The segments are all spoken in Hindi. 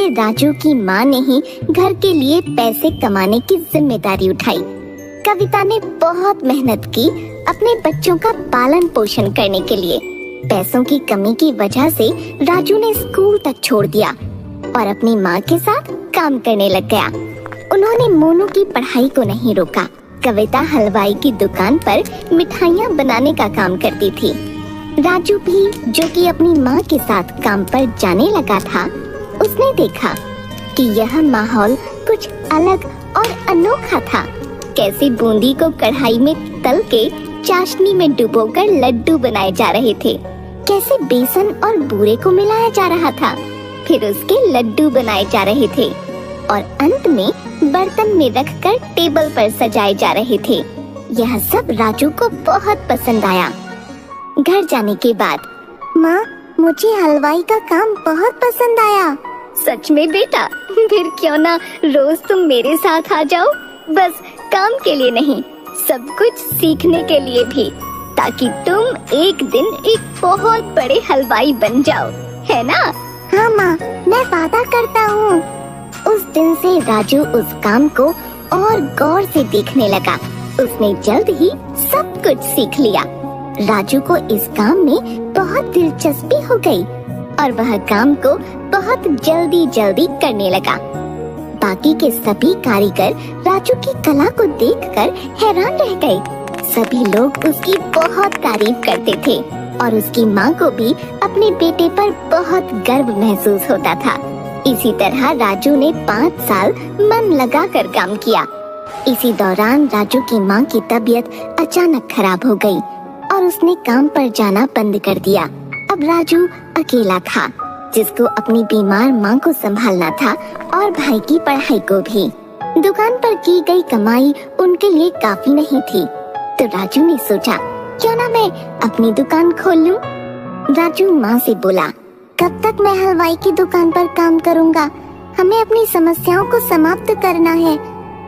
से राजू की माँ ने ही घर के लिए पैसे कमाने की जिम्मेदारी उठाई। कविता ने बहुत मेहनत की अपने बच्चों का पालन पोषण करने के लिए। पैसों की कमी की वजह से राजू ने स्कूल तक छोड़ दिया और अपनी माँ के साथ काम करने लग गया। उन्होंने मोनू की पढ़ाई को नहीं रोका। कविता हलवाई की दुकान पर मिठाइयाँ बनाने का काम करती थी। राजू भी, जो कि अपनी माँ के साथ काम पर जाने लगा था, उसने देखा कि यह माहौल कुछ अलग और अनोखा था। कैसे बूंदी को कढ़ाई में तल के चाशनी में डुबोकर लड्डू बनाए जा रहे थे, कैसे बेसन और बूरे को मिलाया जा रहा था, फिर उसके लड्डू बनाए जा रहे थे और अंत में बर्तन में रखकर टेबल पर सजाए जा रहे थे। यह सब राजू को बहुत पसंद आया। घर जाने के बाद, माँ, मुझे हलवाई का काम बहुत पसंद आया। सच में बेटा? फिर क्यों ना रोज तुम मेरे साथ आ जाओ, बस काम के लिए नहीं, सब कुछ सीखने के लिए भी, ताकि तुम एक दिन एक बहुत बड़े हलवाई बन जाओ, है ना? हाँ माँ, मैं वादा करता हूँ। उस दिन से राजू उस काम को और गौर से देखने लगा। उसने जल्द ही सब कुछ सीख लिया। राजू को इस काम में बहुत दिलचस्पी हो गई और वह काम को बहुत जल्दी जल्दी करने लगा। बाकी के सभी कारीगर राजू की कला को देखकर हैरान रह गए। सभी लोग उसकी बहुत तारीफ करते थे और उसकी माँ को भी अपने बेटे पर बहुत गर्व महसूस होता था। इसी तरह राजू ने 5 साल मन लगाकर काम किया। इसी दौरान राजू की माँ की तबीयत अचानक खराब हो गई और उसने काम पर जाना बंद कर दिया। अब राजू अकेला था, जिसको अपनी बीमार माँ को संभालना था और भाई की पढ़ाई को भी। दुकान पर की गई कमाई उनके लिए काफी नहीं थी, तो राजू ने सोचा, क्यों ना मैं अपनी दुकान खोल लूं। राजू माँ से बोला, कब तक मैं हलवाई की दुकान पर काम करूँगा? हमें अपनी समस्याओं को समाप्त करना है,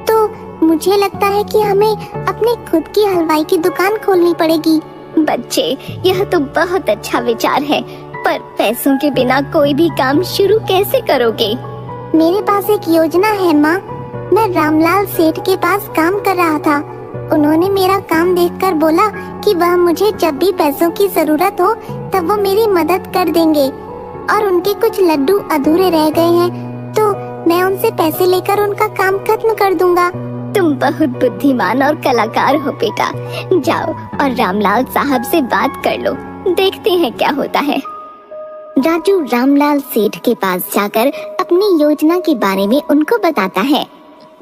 तो मुझे लगता है कि हमें अपनी खुद की हलवाई की दुकान खोलनी पड़ेगी। बच्चे, यह तो बहुत अच्छा विचार है, पर पैसों के बिना कोई भी काम शुरू कैसे करोगे? मेरे पास एक योजना है माँ। मैं रामलाल सेठ के पास काम कर रहा था। उन्होंने मेरा काम देखकर बोला कि वह मुझे जब भी पैसों की जरूरत हो तब वो मेरी मदद कर देंगे, और उनके कुछ लड्डू अधूरे रह गए हैं तो मैं उनसे पैसे लेकर उनका काम खत्म कर दूंगा। तुम बहुत बुद्धिमान और कलाकार हो बेटा। जाओ और रामलाल साहब से बात कर लो, देखते हैं क्या होता है। राजू रामलाल सेठ के पास जाकर अपनी योजना के बारे में उनको बताता है।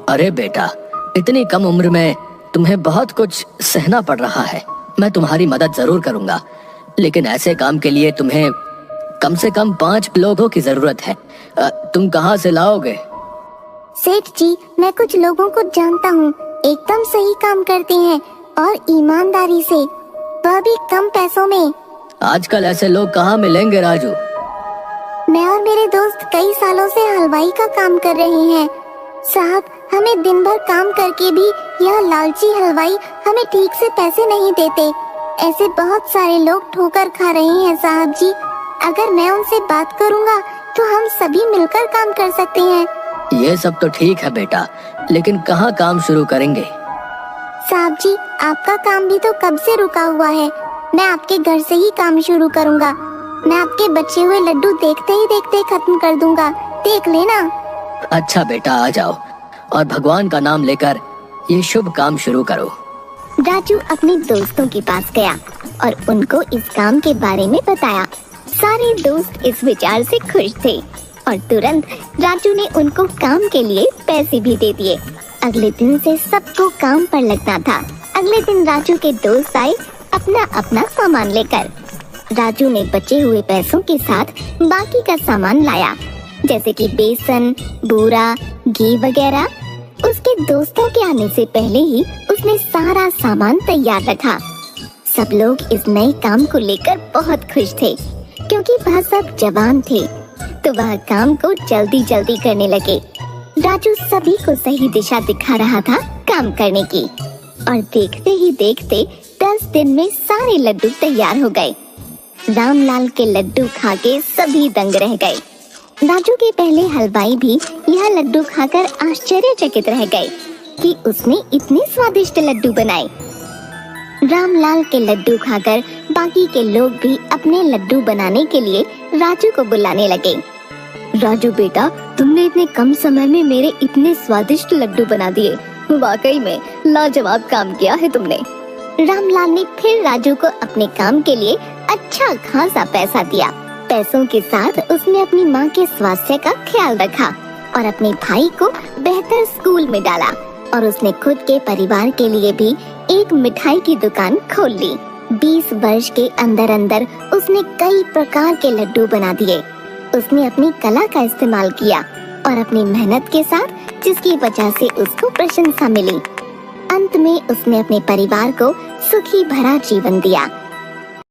अरे बेटा, इतनी कम उम्र में तुम्हें बहुत कुछ सहना पड़ रहा है। मैं तुम्हारी मदद जरूर करूंगा, लेकिन ऐसे काम के लिए तुम्हें कम से कम 5 लोगों की जरूरत है। तुम कहाँ से लाओगे? सेठ जी, मैं कुछ लोगों को जानता हूँ, एकदम सही काम करते हैं और ईमानदारी से, वह भी कम पैसों में। आजकल ऐसे लोग कहाँ मिलेंगे राजू? मैं और मेरे दोस्त कई सालों से हलवाई का काम कर रहे हैं। साहब, हमें दिन भर काम करके भी यह लालची हलवाई हमें ठीक से पैसे नहीं देते। ऐसे बहुत सारे लोग ठोकर खा रहे हैं साहब जी। अगर मैं उनसे बात करूँगा तो हम सभी मिलकर काम कर सकते हैं। ये सब तो ठीक है बेटा, लेकिन कहाँ काम शुरू करेंगे? साहब जी, आपका काम भी तो कब से रुका हुआ है। मैं आपके घर से ही काम शुरू करूँगा। मैं आपके बचे हुए लड्डू देखते ही देखते खत्म कर दूंगा, देख लेना। अच्छा बेटा, आ जाओ और भगवान का नाम लेकर ये शुभ काम शुरू करो। राजू अपने दोस्तों के पास गया और उनको इस काम के बारे में बताया। सारे दोस्त इस विचार से खुश थे और तुरंत राजू ने उनको काम के लिए पैसे भी दे दिए। अगले दिन से सबको काम पर लगना था। अगले दिन राजू के दोस्त आए अपना अपना सामान लेकर। राजू ने बचे हुए पैसों के साथ बाकी का सामान लाया, जैसे कि बेसन, बूरा, घी वगैरह। उसके दोस्तों के आने से पहले ही उसने सारा सामान तैयार रखा। सब लोग इस नए काम को लेकर बहुत खुश थे, क्योंकि वह सब जवान थे, तो वह काम को जल्दी जल्दी करने लगे। राजू सभी को सही दिशा दिखा रहा था काम करने की, और देखते ही देखते 10 दिन में सारे लड्डू तैयार हो गए। रामलाल के लड्डू खा के सभी दंग रह गए। राजू के पहले हलवाई भी यह लड्डू खाकर आश्चर्यचकित रह गए कि उसने इतने स्वादिष्ट लड्डू बनाए। रामलाल के लड्डू खाकर बाकी के लोग भी अपने लड्डू बनाने के लिए राजू को बुलाने लगे। राजू बेटा, तुमने इतने कम समय में मेरे इतने स्वादिष्ट लड्डू बना दिए। वाकई में लाजवाब काम किया है तुमने। रामलाल ने फिर राजू को अपने काम के लिए अच्छा खासा पैसा दिया। पैसों के साथ उसने अपनी माँ के स्वास्थ्य का ख्याल रखा और अपने भाई को बेहतर स्कूल में डाला और उसने खुद के परिवार के लिए भी एक मिठाई की दुकान खोल ली। 20 वर्ष के अंदर अंदर उसने कई प्रकार के लड्डू बना दिए। उसने अपनी कला का इस्तेमाल किया और अपनी मेहनत के साथ, जिसकी वजह से उसको प्रशंसा मिली। अंत में उसने अपने परिवार को सुखी भरा जीवन दिया।